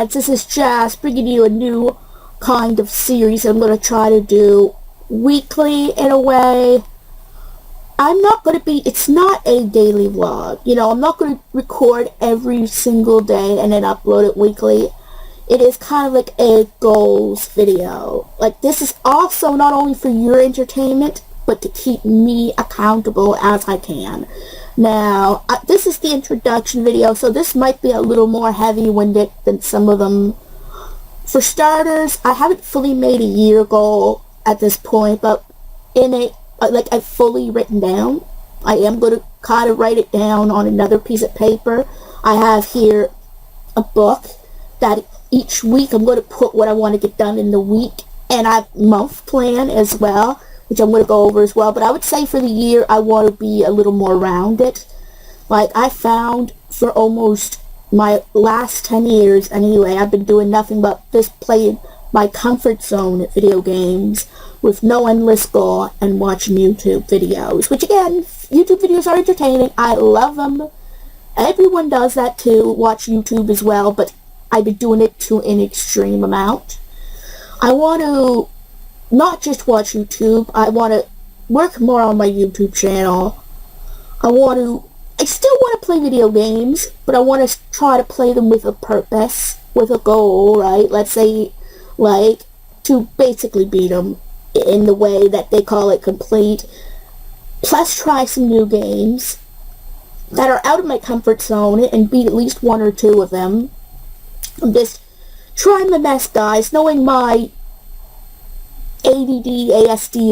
friends, this is Jazz bringing you a new kind of series I'm going to try to do weekly in a way. It's not a daily vlog. I'm not going to record every single day and then upload it weekly. It is kind of like a goals video. Like, this is also not only for your entertainment, but to keep me accountable as I can. Now, this is the introduction video, so this might be a little more heavy-winded than some of them. For starters, I haven't fully made a year goal at this point, but I've fully written down. I am going to kind of write it down on another piece of paper. I have here a book that each week I'm going to put what I want to get done in the week, and I have a month plan as well, which I'm going to go over as well. But I would say for the year, I want to be a little more rounded. Like, I found for almost my last 10 years anyway, I've been doing nothing but just playing my comfort zone video games with no endless goal and watching YouTube videos. Which, again, YouTube videos are entertaining. I love them. Everyone does that too, watch YouTube as well, but I've been doing it to an extreme amount. I want to not just watch YouTube. I want to work more on my YouTube channel. I still want to play video games, but I want to try to play them with a purpose, with a goal, right? Let's say, like, to basically beat them in the way that they call it complete. Plus try some new games that are out of my comfort zone and beat at least one or two of them. I'm just trying my best, guys, knowing my ADD, ASD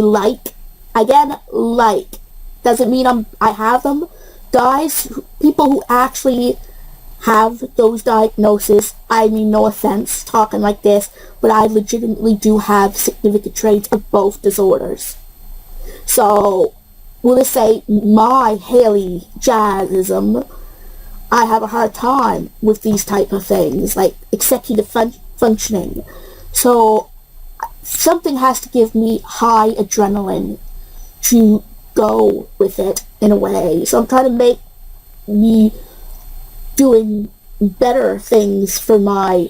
doesn't mean I have them. Guys, people who actually have those diagnoses, I mean, no offense talking like this, but I legitimately do have significant traits of both disorders. So, we'll just say my Haley Jazzism, I have a hard time with these type of things, like executive functioning. So, something has to give me high adrenaline to go with it in a way. So I'm trying to make me doing better things for my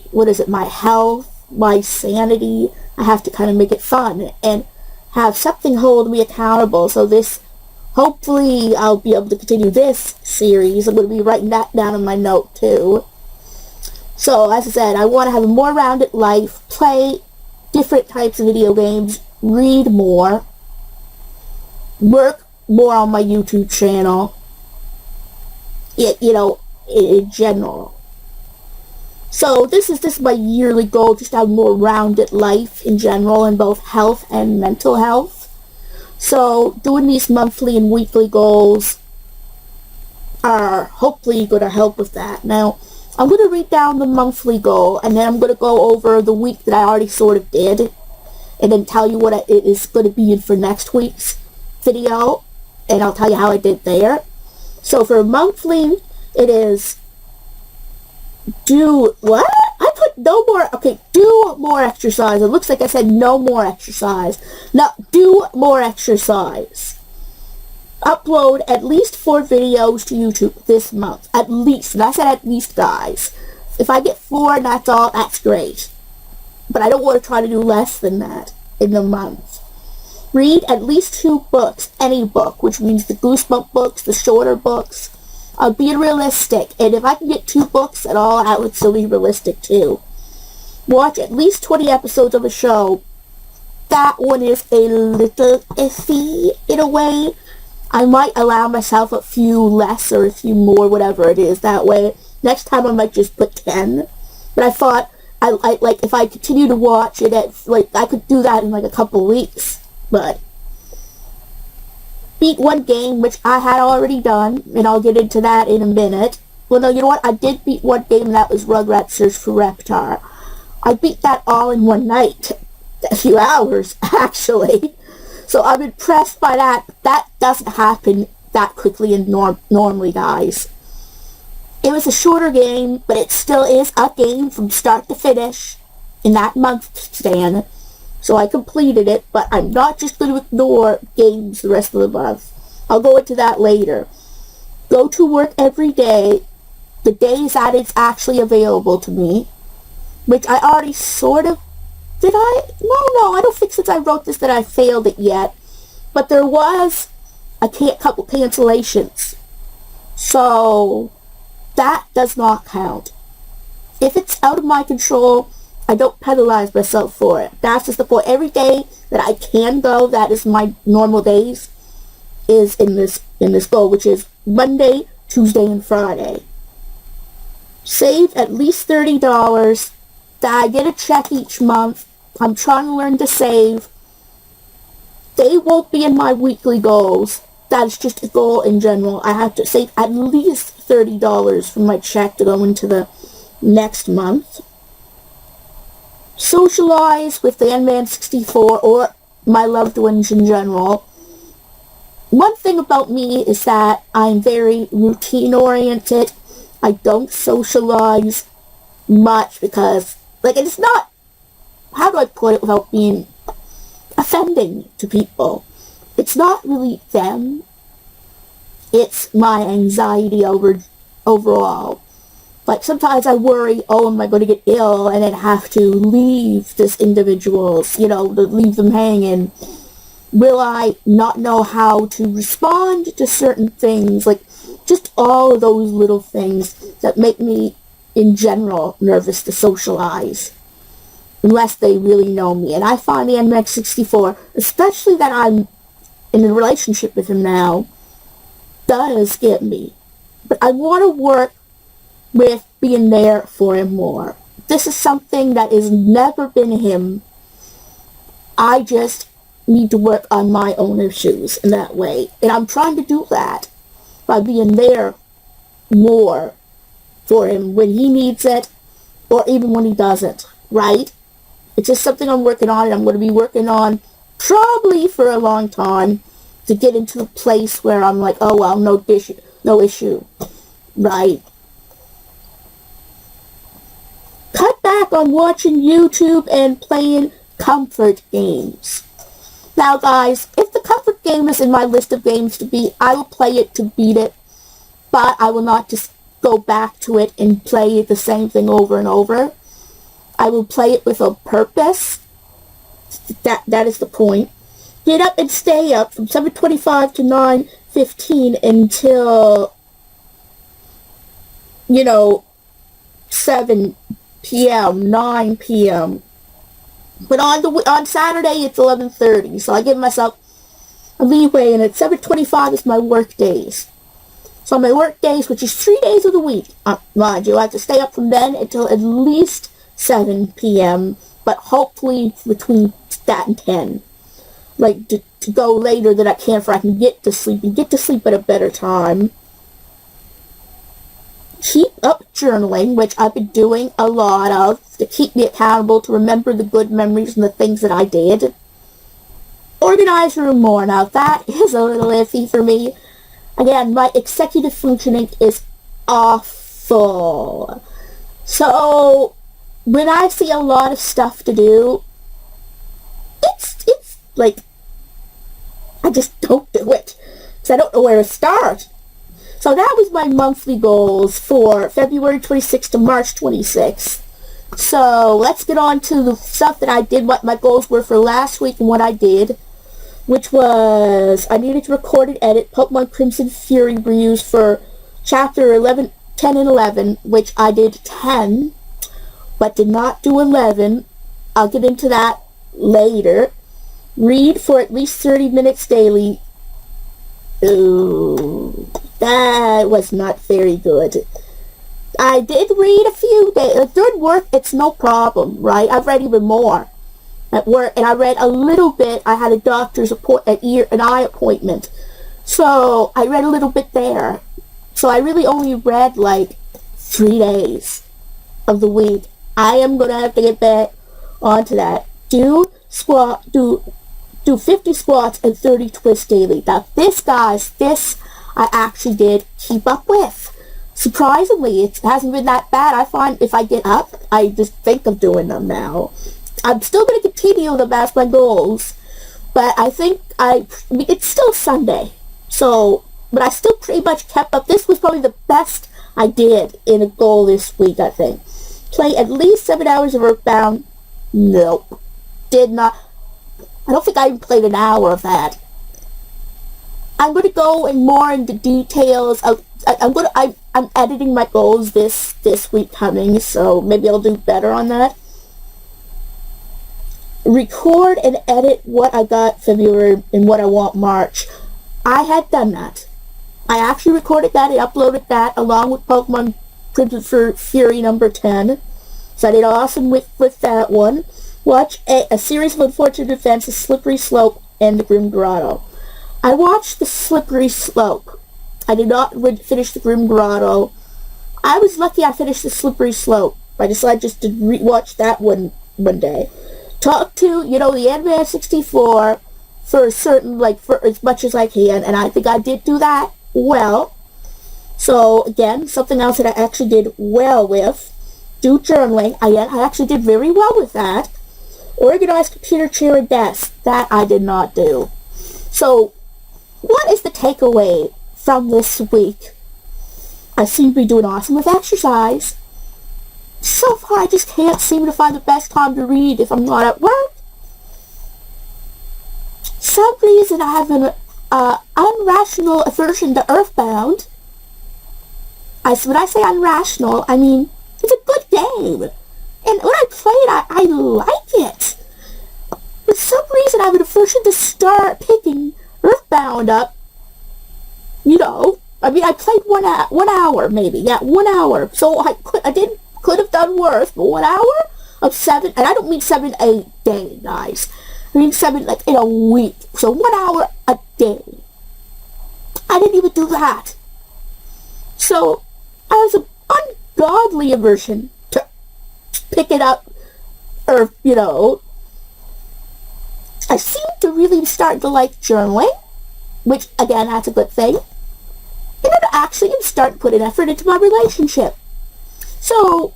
health, my sanity. I have to kind of make it fun and have something hold me accountable. So hopefully I'll be able to continue this series. I'm going to be writing that down in my note too. So as I said, I want to have a more rounded life, play different types of video games, read more, work more on my YouTube channel, in general. So this is my yearly goal, just to have a more rounded life in general in both health and mental health. So doing these monthly and weekly goals are hopefully going to help with that. Now, I'm going to read down the monthly goal, and then I'm going to go over the week that I already sort of did, and then tell you what it is going to be in for next week's video, and I'll tell you how I did there. So for monthly, it is do more exercise. It looks like I said no more exercise. No, do more exercise. Upload at least 4 videos to YouTube this month. At least. And I said at least, guys. If I get 4 and that's all, that's great. But I don't want to try to do less than that in the month. Read at least 2 books, any book, which means the Goosebump books, the shorter books. Be realistic, and if I can get 2 books at all, that would still be realistic too. Watch at least 20 episodes of a show. That one is a little iffy in a way. I might allow myself a few less or a few more, whatever it is. That way, next time I might just put 10. But I thought, if I continue to watch it, I could do that in a couple weeks. But beat one game, which I had already done, and I'll get into that in a minute. Well, no, you know what? I did beat one game, and that was Rugrats Search for Reptar. I beat that all in one night. A few hours, actually. So I'm impressed by that. That doesn't happen that quickly and normally, guys. It was a shorter game, but it still is a game from start to finish in that month span. So I completed it, but I'm not just going to ignore games the rest of the month. I'll go into that later. Go to work every day, the days that it's actually available to me. which I already sort of, did I? No, I don't think since I wrote this that I failed it yet. But there was a couple cancellations. So, that does not count. If it's out of my control, I don't penalize myself for it. That's just the point. Every day that I can go, that is my normal days, is in this goal, which is Monday, Tuesday, and Friday. Save at least $30. That I get a check each month. I'm trying to learn to save. They won't be in my weekly goals. That is just a goal in general. I have to save at least $30 from my check to go into the next month. Socialize with the N-Man64 or my loved ones in general. One thing about me is that I'm very routine-oriented. I don't socialize much because, it's not, how do I put it without being offending to people? It's not really them. It's my anxiety overall. Like, sometimes I worry, am I going to get ill and then have to leave this individuals, to leave them hanging? Will I not know how to respond to certain things? Like, just all of those little things that make me, in general, nervous to socialize. Unless they really know me. And I find the N-Man64, especially that I'm in a relationship with him now, does get me. But I want to work with being there for him more. This is something that has never been him. I just need to work on my own issues in that way. And I'm trying to do that by being there more for him when he needs it or even when he doesn't, right? It's just something I'm working on, and I'm going to be working on probably for a long time to get into a place where I'm like, oh well, no issue, right? Cut back on watching YouTube and playing comfort games. Now guys, if the comfort game is in my list of games to beat, I will play it to beat it, but I will not just go back to it and play the same thing over and over. I will play it with a purpose. That is the point. Get up and stay up from 7:25 to 9:15 until, 7 p.m., 9 p.m. But on Saturday, it's 11:30, so I give myself a leeway, and at 7:25 is my work days. So my work days, which is 3 days of the week, mind you, I have to stay up from then until at least 7 p.m., but hopefully between that and 10. Like, to go later than I can, for I can get to sleep, and get to sleep at a better time. Keep up journaling, which I've been doing a lot of, to keep me accountable, to remember the good memories and the things that I did. Organize your room more. Now, that is a little iffy for me. Again, my executive functioning is awful. So, when I see a lot of stuff to do, it's like, I just don't do it. Because I don't know where to start. So that was my monthly goals for February 26th to March 26th. So let's get on to the stuff that I did, what my goals were for last week and what I did. Which was, I needed to record and edit Pokemon Crimson Fury reviews for Chapter 11, 10 and 11, which I did 10, but did not do 11. I'll get into that later. Read for at least 30 minutes daily. Ooh, that was not very good. I did read a few days. During work, it's no problem, right? I've read even more at work, and I read a little bit. I had a doctor's an eye appointment, so I read a little bit there. So I really only read like 3 days of the week. I am gonna have to get back onto that. Do 50 squats and 30 twists daily. Now this, guys, I actually did keep up with. Surprisingly, it hasn't been that bad. I find if I get up, I just think of doing them now. I'm still going to continue them as my goals, but I think it's still Sunday, so, but I still pretty much kept up. This was probably the best I did in a goal this week, I think. play at least 7 hours of Earthbound. Nope. Did not. I don't think I even played an hour of that. I'm going to go in more into details. I'm editing my goals this week coming, so maybe I'll do better on that. Record and edit what I got February and what I want March. I had done that. I actually recorded that and uploaded that along with Pokemon Crimson Fury number 10. So I did awesome with that one. Watch a series of unfortunate events, The Slippery Slope and The Grim Grotto. I watched The Slippery Slope. I did not finish The Grim Grotto. I was lucky I finished The Slippery Slope. I decided just to watch that one day. Talk to, the Anime 64 for a certain, for as much as I can, and I think I did do that well. So, again, something else that I actually did well with. Do journaling. I actually did very well with that. Organize computer, chair, and desk. That I did not do. So, what is the takeaway from this week? I seem to be doing awesome with exercise. So far, I just can't seem to find the best time to read if I'm not at work. Some reason I have an unrational aversion to Earthbound. When I say unrational, I mean it's a good game. And when I play it, I like it. For some reason, I have an aversion to start picking Earthbound up. I played 1 hour maybe. Yeah, 1 hour. So I could have done worse, but 1 hour of 7, and I don't mean 7 a day, guys. I mean 7 in a week. So 1 hour a day. I didn't even do that. So I was an ungodly aversion to pick it up, or I seem to really start to like journaling, which again, that's a good thing. And then actually I'm starting to put an effort into my relationship. So,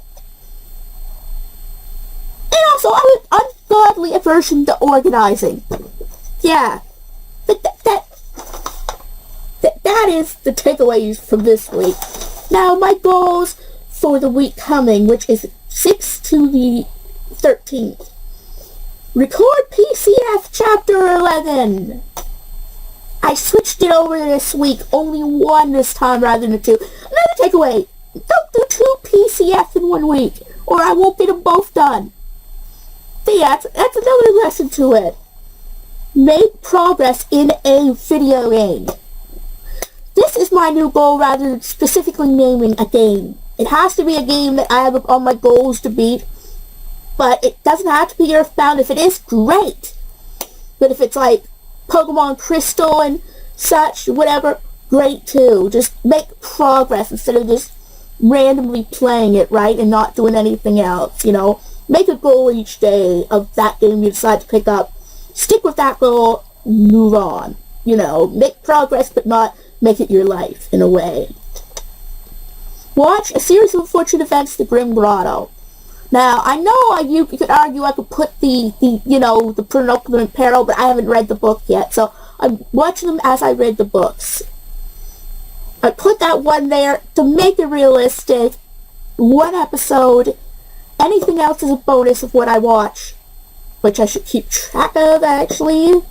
and also I have an ungodly aversion to organizing. Yeah, that is the takeaways from this week. Now, my goals for the week coming, which is 6th to the 13th. Record PCF Chapter 11. I switched it over this week. Only one this time rather than 2. Another takeaway. Don't do 2 PCF in 1 week, or I won't get them both done. But yeah, that's another lesson to it. Make progress in a video game. This is my new goal rather than specifically naming a game. It has to be a game that I have on my goals to beat. But it doesn't have to be Earthbound. If it is, great. But if it's like Pokemon Crystal and such, whatever, great too. Just make progress instead of just randomly playing it, right, and not doing anything else, Make a goal each day of that game you decide to pick up. Stick with that goal, move on. Make progress but not make it your life, in a way. Watch a series of unfortunate events, The Grim Grotto. Now, I know you could argue I could put the penultimate peril, but I haven't read the book yet, so I'm watching them as I read the books. I put that one there to make it realistic. 1 episode. Anything else is a bonus of what I watch, which I should keep track of, actually.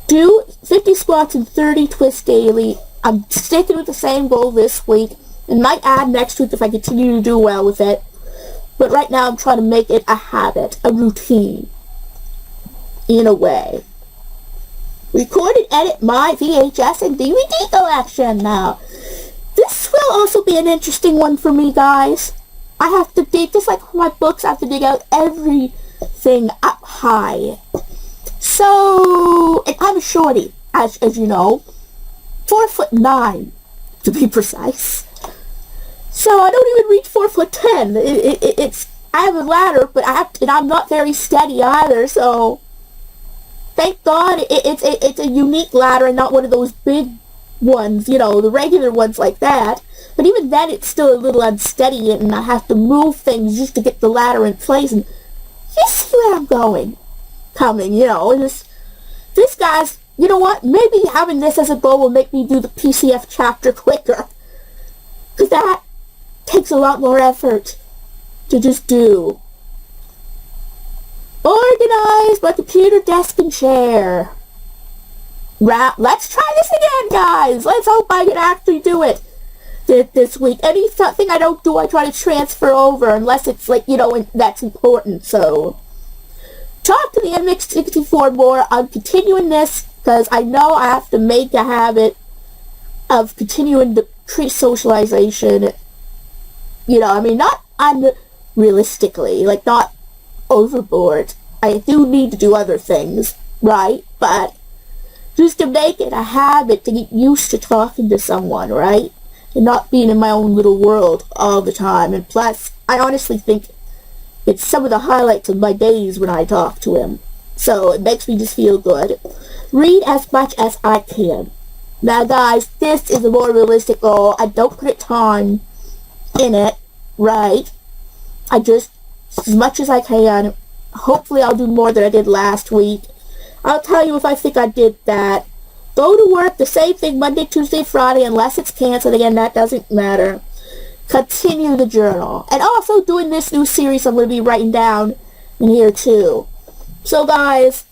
Do 50 squats and 30 twists daily. I'm sticking with the same goal this week, and might add next week if I continue to do well with it. But right now I'm trying to make it a habit, a routine, in a way. Record and edit my VHS and DVD collection now. This will also be an interesting one for me, guys. I have to dig, just like my books, I have to dig out everything up high. So, and I'm a shorty, as you know. 4'9", to be precise. So I don't even reach 4'10". It's I have a ladder, but I'm not very steady either. So thank God it's a unique ladder and not one of those big ones, the regular ones like that. But even then, it's still a little unsteady, and I have to move things just to get the ladder in place. And you see where I'm coming. This guy's, you know what? Maybe having this as a goal will make me do the PCF chapter quicker. Because that takes a lot more effort. to just do. Organize my computer desk and chair. Let's try this again, guys. Let's hope I can actually do it this week. Anything I don't do, I try to transfer over, unless it's like, that's important. So, talk to the MX64 more. I'm continuing this because I know I have to make a habit of continuing the pre-socialization. Not unrealistically, like not overboard. I do need to do other things, right? But just to make it a habit to get used to talking to someone, right? And not being in my own little world all the time. And plus, I honestly think it's some of the highlights of my days when I talk to him. So it makes me just feel good. Read as much as I can. Now guys, this is a more realistic goal. I don't put time in it, right? I just, as much as I can. Hopefully I'll do more than I did last week. I'll tell you if I think I did that. Go to work, the same thing Monday, Tuesday, Friday, unless it's canceled. Again, that doesn't matter. Continue the journal. And also doing this new series I'm going to be writing down in here too. So guys,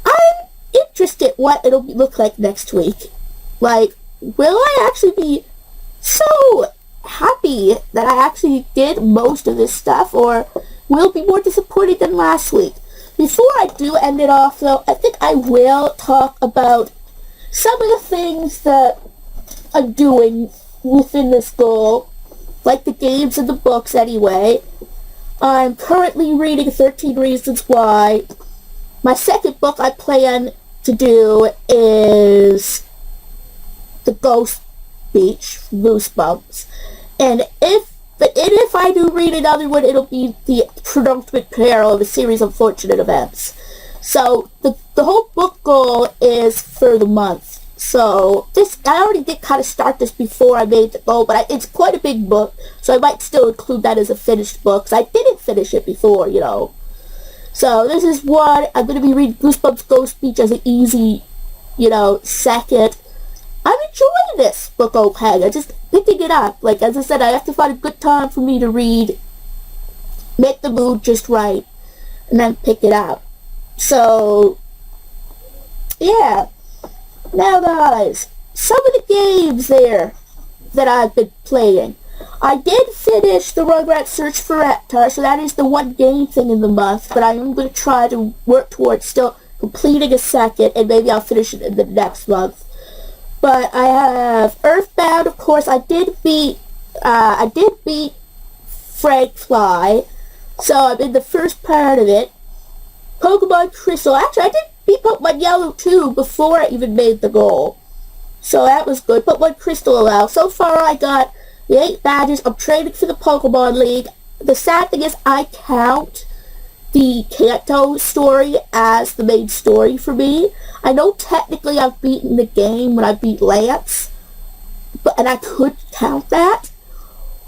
I'm interested what it'll look like next week. Like, will I actually be so happy that I actually did most of this stuff, or will be more disappointed than last week? Before I do end it off, though, I think I will talk about some of the things that I'm doing within this goal, like the games and the books anyway. I'm currently reading 13 Reasons Why. My second book I plan to do is The Ghost Beach, Goosebumps. And if I do read another one, it'll be The Penultimate Peril of a Series of Unfortunate Events. So, the whole book goal is for the month. So, I already did kind of start this before I made the goal, but it's quite a big book, so I might still include that as a finished book, because I didn't finish it before, So, this is one. I'm going to be reading Goosebumps Ghost Beach as an easy, second. I'm enjoying this book, okay. I just picking it up. Like, as I said, I have to find a good time for me to read, make the mood just right, and then pick it up. So, yeah. Now, guys, some of the games there that I've been playing. I did finish the Rugrats Search for Reptar, so that is the one game thing in the month, but I am going to try to work towards still completing a second, and maybe I'll finish it in the next month. But I have Earthbound, of course. I did beat Frank Fly, so I'm in the first part of it. Pokemon Crystal. Actually, I did beat Pokemon Yellow too before I even made the goal, so that was good. Pokemon Crystal allow. So far, I got the 8 badges. I'm training for the Pokemon League. The sad thing is, I count the Kanto story as the main story for me. I know technically I've beaten the game when I beat Lance, and I could count that,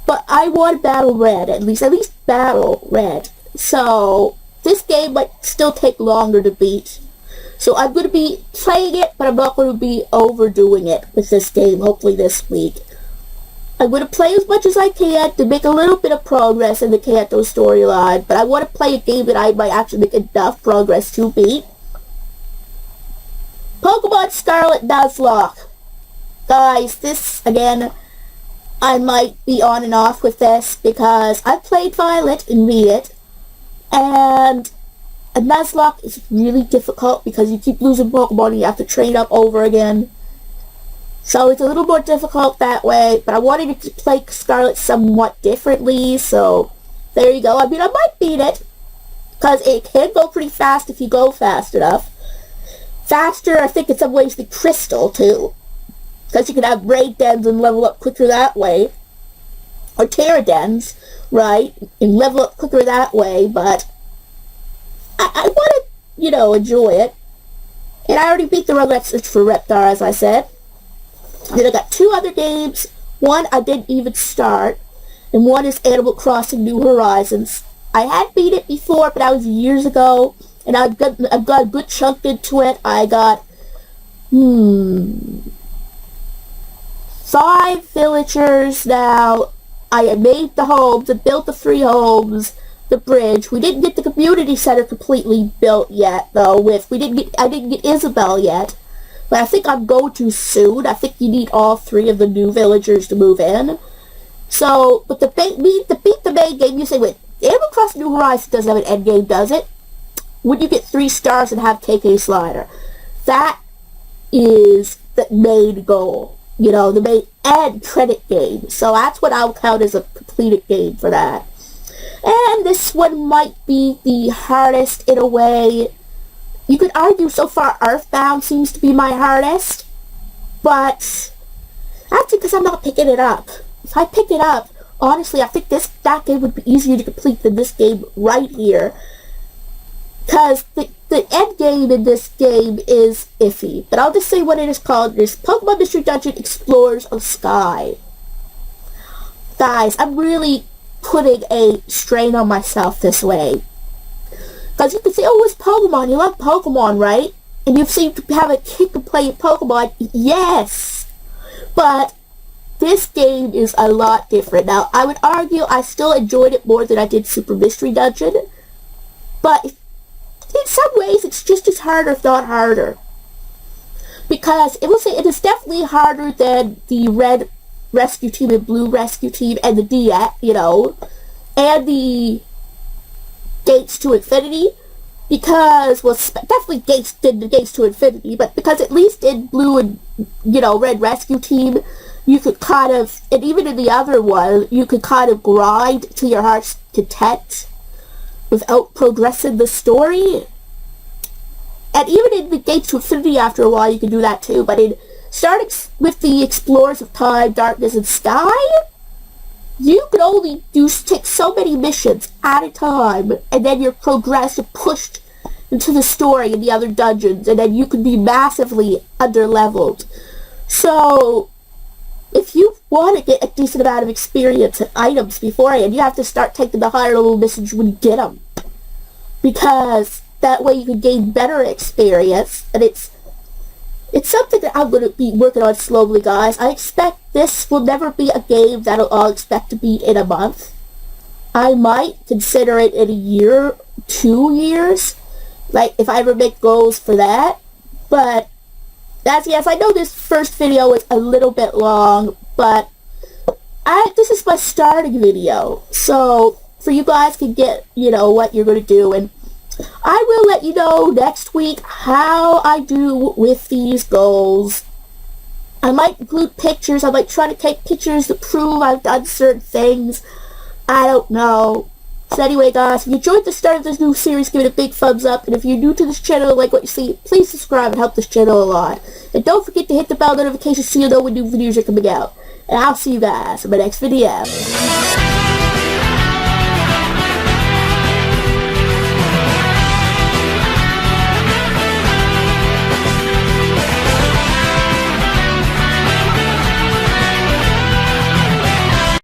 but I won Battle Red, at least Battle Red. So this game might still take longer to beat. So I'm going to be playing it, but I'm not going to be overdoing it with this game, hopefully this week. I'm going to play as much as I can to make a little bit of progress in the Kanto storyline, but I want to play a game that I might actually make enough progress to beat. Pokemon Scarlet Nuzlocke. Guys, this, again, I might be on and off with this because I played Violet and beat it, and a Nuzlocke is really difficult because you keep losing Pokemon and you have to train up over again. So it's a little more difficult that way, but I wanted to play Scarlet somewhat differently, so there you go. I mean, I might beat it, because it can go pretty fast if you go fast enough. Faster, I think, in some ways, than Crystal, too. Because you can have Raid Dens and level up quicker that way. Or Terra Dens, right? And level up quicker that way, but I want to, enjoy it. And I already beat the Rugrats Search for Reptar, as I said. Then I got 2 other games. One I didn't even start, and one is Animal Crossing New Horizons. I had beat it before, but that was years ago, and I've got a good chunk into it. I got 5 villagers now. I made the homes and built the 3 homes, the bridge. We didn't get the community center completely built yet, though. I didn't get Isabel yet. But I think I'm going to soon. I think you need all 3 of the new villagers to move in. So, but to beat the main game, you say, wait, Animal Crossing New Horizons doesn't have an end game, does it? When you get 3 stars and have KK Slider. That is the main goal. You know, the main end credit game. So that's what I'll count as a completed game for that. And this one might be the hardest in a way. You could argue so far Earthbound seems to be my hardest. But that's because I'm not picking it up. If I picked it up, honestly, I think that game would be easier to complete than this game right here. Because the end game in this game is iffy. But I'll just say what it is called. It is Pokemon Mystery Dungeon Explorers of Sky. Guys, I'm really putting a strain on myself this way. Because you can say, oh, it's Pokemon. You love Pokemon, right? And you seem to have a kick of playing Pokemon. Yes! But this game is a lot different. Now, I would argue I still enjoyed it more than I did Super Mystery Dungeon. But in some ways, it's just as hard, if not harder. Because it is definitely harder than the Red Rescue Team and Blue Rescue Team and the DS, you know, and the Gates to Infinity. Because, well, definitely the Gates to Infinity, but because at least in Blue and, you know, Red Rescue Team, you could kind of, and even in the other one, you could kind of grind to your heart's content without progressing the story. And even in the Gates to Infinity, after a while, you can do that too. But in starting with the Explorers of Time, Darkness, and Sky, you can only take so many missions at a time, and then you're progressed and pushed into the story in the other dungeons, and then you can be massively under-leveled. So, if you want to get a decent amount of experience and items beforehand, you have to start taking the higher level missions when you get them. Because that way you can gain better experience, and it's something that I'm going to be working on slowly, guys. I expect this will never be a game that I'll expect to beat in a month. I might consider it in a year, 2 years, like if I ever make goals for that. But yes, I know this first video is a little bit long, but this is my starting video, so for you guys to get, you know, what you're going to do, and I will let you know next week how I do with these goals. I might include pictures. I might try to take pictures to prove I've done certain things. I don't know. So anyway, guys, if you enjoyed the start of this new series, give it a big thumbs up. And if you're new to this channel and like what you see, please subscribe and help this channel a lot. And don't forget to hit the bell notification so you know when new videos are coming out. And I'll see you guys in my next video.